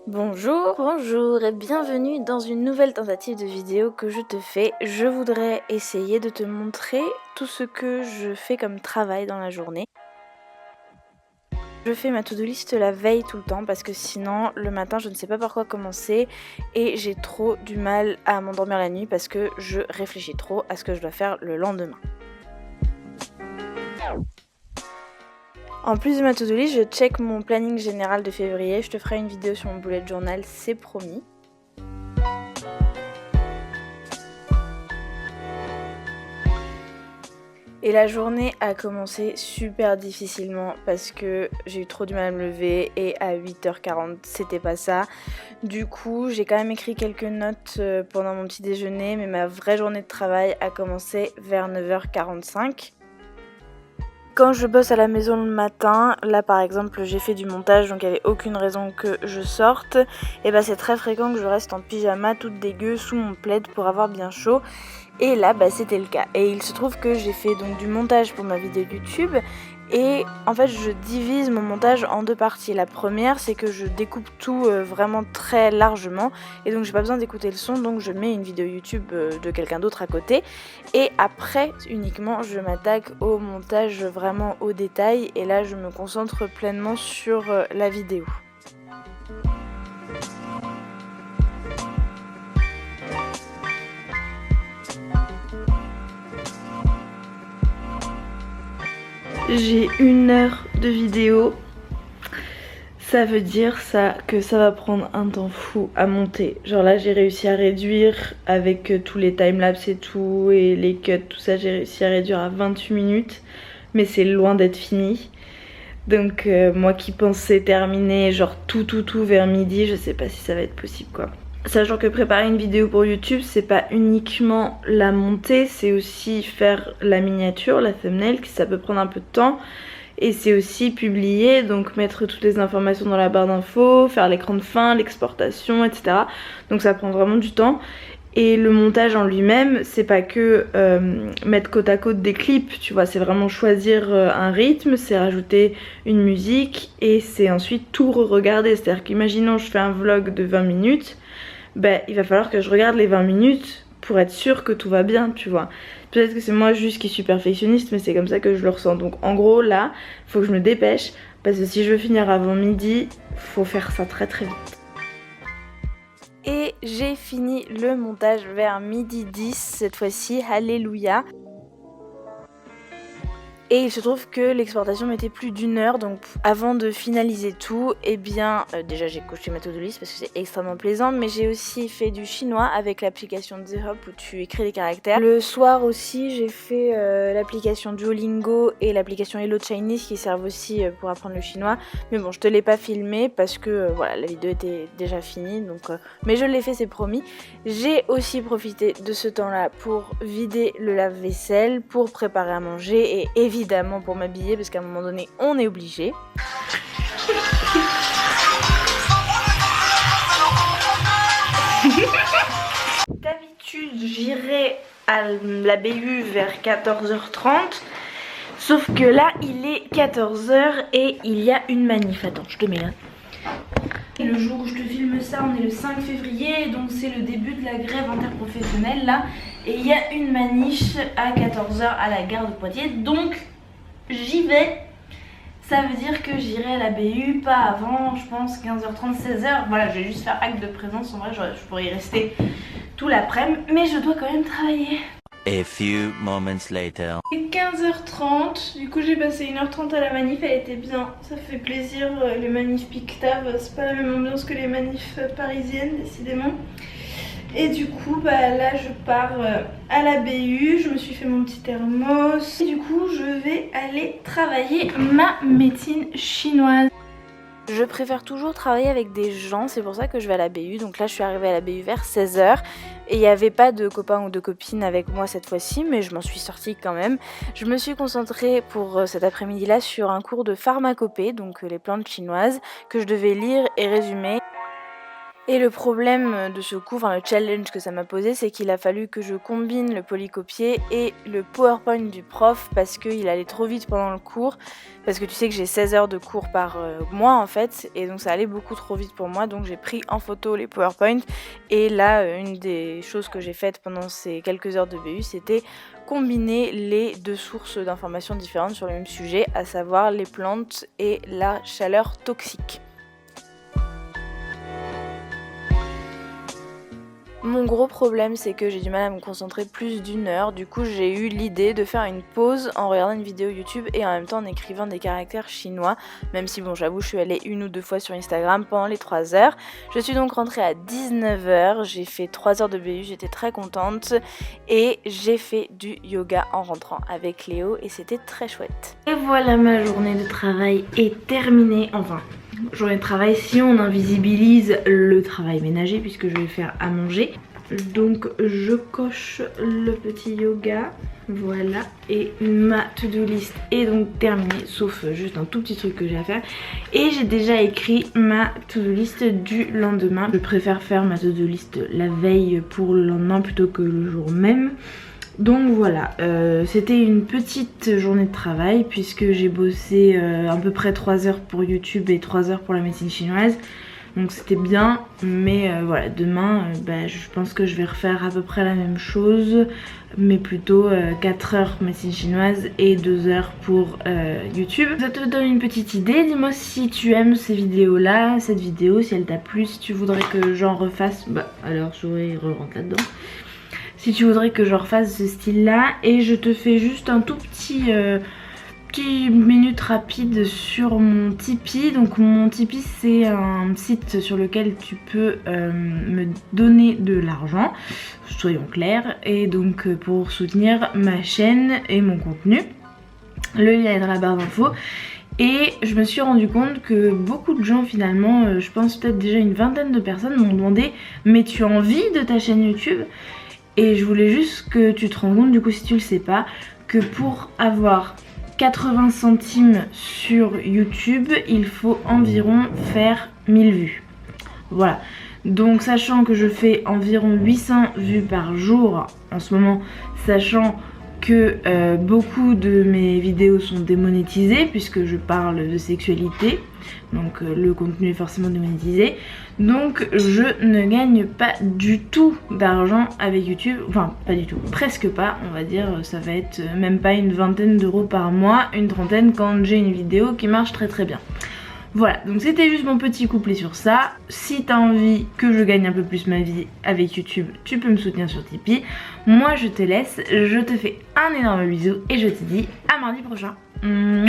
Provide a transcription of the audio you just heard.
Bonjour et bienvenue dans une nouvelle tentative de vidéo que je te fais. Je voudrais essayer de te montrer tout ce que je fais comme travail dans la journée. Je fais ma to-do list la veille tout le temps parce que sinon le matin je ne sais pas par quoi commencer et j'ai trop du mal à m'endormir la nuit parce que je réfléchis trop à ce que je dois faire le lendemain. En plus de ma to-do list, je check mon planning général de février. Je te ferai une vidéo sur mon bullet journal, c'est promis. Et la journée a commencé super difficilement parce que j'ai eu trop du mal à me lever et à 8h40 c'était pas ça. Du coup j'ai quand même écrit quelques notes pendant mon petit déjeuner, mais ma vraie journée de travail a commencé vers 9h45. Quand je bosse à la maison le matin, là par exemple j'ai fait du montage donc il n'y avait aucune raison que je sorte. Et bah c'est très fréquent que je reste en pyjama toute dégueu sous mon plaid pour avoir bien chaud. Et là c'était le cas. Et il se trouve que j'ai fait donc du montage pour ma vidéo YouTube. Et en fait je divise mon montage en deux parties. La première c'est que je découpe tout vraiment très largement. Et donc j'ai pas besoin d'écouter le son, donc je mets une vidéo YouTube de quelqu'un d'autre à côté. Et après uniquement je m'attaque au montage vraiment au détail. Et là je me concentre pleinement sur la vidéo. J'ai 1 heure de vidéo, ça veut dire que ça va prendre un temps fou à monter. Genre là j'ai réussi à réduire avec tous les timelapses et tout et les cuts, tout ça, j'ai réussi à réduire à 28 minutes, mais c'est loin d'être fini. Donc moi qui pensais terminer genre tout vers midi, je sais pas si ça va être possible quoi. Sachant que préparer une vidéo pour YouTube, c'est pas uniquement la montée, c'est aussi faire la miniature, la thumbnail, ça peut prendre un peu de temps. Et c'est aussi publier, donc mettre toutes les informations dans la barre d'infos, faire l'écran de fin, l'exportation, etc. Donc ça prend vraiment du temps. Et le montage en lui-même, c'est pas que mettre côte à côte des clips, tu vois, c'est vraiment choisir un rythme, c'est rajouter une musique et c'est ensuite tout re-regarder. C'est-à-dire qu'imaginons je fais un vlog de 20 minutes, ben, il va falloir que je regarde les 20 minutes pour être sûre que tout va bien, tu vois. Peut-être que c'est moi juste qui suis perfectionniste, mais c'est comme ça que je le ressens. Donc en gros, là, faut que je me dépêche, parce que si je veux finir avant midi, faut faire ça très vite. Et j'ai fini le montage vers 12h10 cette fois-ci, alléluia. Et il se trouve que l'exportation mettait plus d'1 heure, donc avant de finaliser tout, eh bien déjà j'ai coché ma to-do list parce que c'est extrêmement plaisant, mais j'ai aussi fait du chinois avec l'application The Hop où tu écris des caractères. Le soir aussi j'ai fait l'application Duolingo et l'application Hello Chinese qui servent aussi pour apprendre le chinois, mais bon je te l'ai pas filmé parce que voilà la vidéo était déjà finie, donc mais je l'ai fait, c'est promis. J'ai aussi profité de ce temps-là pour vider le lave-vaisselle, pour préparer à manger et évidemment pour m'habiller parce qu'à un moment donné on est obligé. D'habitude j'irai à la BU vers 14h30, sauf que là il est 14h et il y a une manif. Attends, je te mets là. Le jour où je te filme ça, on est le 5 février, donc c'est le début de la grève interprofessionnelle là. Et il y a une manif à 14h à la gare de Poitiers, donc j'y vais. Ça veut dire que j'irai à la BU pas avant, je pense, 15h30, 16h. Voilà, je vais juste faire acte de présence, en vrai je pourrais y rester tout l'après-midi, mais je dois quand même travailler. A few moments later. Il est 15h30, du coup j'ai passé 1h30 à la manif, elle était bien, ça fait plaisir. Les manifs Pictav, c'est pas la même ambiance que les manifs parisiennes décidément. Et du coup là je pars à la BU, je me suis fait mon petit thermos et du coup je vais aller travailler ma médecine chinoise. Je préfère toujours travailler avec des gens, c'est pour ça que je vais à la BU. Donc là je suis arrivée à la BU vers 16h et il n'y avait pas de copains ou de copines avec moi cette fois-ci, mais je m'en suis sortie quand même. Je me suis concentrée pour cet après-midi là sur un cours de pharmacopée, donc les plantes chinoises, que je devais lire et résumer. Et le problème de ce cours, enfin le challenge que ça m'a posé, c'est qu'il a fallu que je combine le polycopier et le PowerPoint du prof parce qu'il allait trop vite pendant le cours. Parce que tu sais que j'ai 16 heures de cours par mois en fait, et donc ça allait beaucoup trop vite pour moi. Donc j'ai pris en photo les PowerPoint. Et là, une des choses que j'ai faites pendant ces quelques heures de BU, c'était combiner les deux sources d'informations différentes sur le même sujet, à savoir les plantes et la chaleur toxique. Mon gros problème, c'est que j'ai du mal à me concentrer plus d'1 heure. Du coup, j'ai eu l'idée de faire une pause en regardant une vidéo YouTube et en même temps en écrivant des caractères chinois. Même si, bon, j'avoue, je suis allée 1 ou 2 fois sur Instagram pendant les 3 heures. Je suis donc rentrée à 19 h. J'ai fait 3 heures de BU, j'étais très contente. Et j'ai fait du yoga en rentrant avec Léo et c'était très chouette. Et voilà, ma journée de travail est terminée. Enfin, journée de travail si on invisibilise le travail ménager puisque je vais faire à manger. Donc je coche le petit yoga, voilà, et ma to-do list est donc terminée, sauf juste un tout petit truc que j'ai à faire. Et j'ai déjà écrit ma to-do list du lendemain. Je préfère faire ma to-do list la veille pour le lendemain plutôt que le jour même. Donc voilà, c'était une petite journée de travail puisque j'ai bossé à peu près 3 heures pour YouTube et 3 heures pour la médecine chinoise. Donc c'était bien, mais voilà, demain je pense que je vais refaire à peu près la même chose, mais plutôt 4 heures médecine chinoise et 2 heures pour YouTube. Ça te donne une petite idée, dis-moi si tu aimes ces vidéos là, cette vidéo, si elle t'a plu, si tu voudrais que j'en refasse, alors souris, rentre là-dedans. Si tu voudrais que je refasse ce style là, et je te fais juste un tout petit minute rapide sur mon Tipeee. Donc mon Tipeee c'est un site sur lequel tu peux me donner de l'argent, soyons clairs, et donc pour soutenir ma chaîne et mon contenu. Le lien est dans la barre d'infos. Et je me suis rendu compte que beaucoup de gens finalement, je pense peut-être déjà une vingtaine de personnes m'ont demandé mais tu as envie de ta chaîne YouTube? Et je voulais juste que tu te rendes compte, du coup si tu le sais pas, que pour avoir 80 centimes sur YouTube, il faut environ faire 1000 vues. Voilà. Donc sachant que je fais environ 800 vues par jour en ce moment, sachant que beaucoup de mes vidéos sont démonétisées puisque je parle de sexualité, donc le contenu est forcément démonétisé, donc je ne gagne pas du tout d'argent avec YouTube, enfin pas du tout, presque pas, on va dire, ça va être même pas une vingtaine d'euros par mois, une trentaine quand j'ai une vidéo qui marche très très bien. Voilà, donc c'était juste mon petit couplet sur ça. Si t'as envie que je gagne un peu plus ma vie avec YouTube, tu peux me soutenir sur Tipeee. Moi je te laisse, je te fais un énorme bisou et je te dis à mardi prochain. Mouah.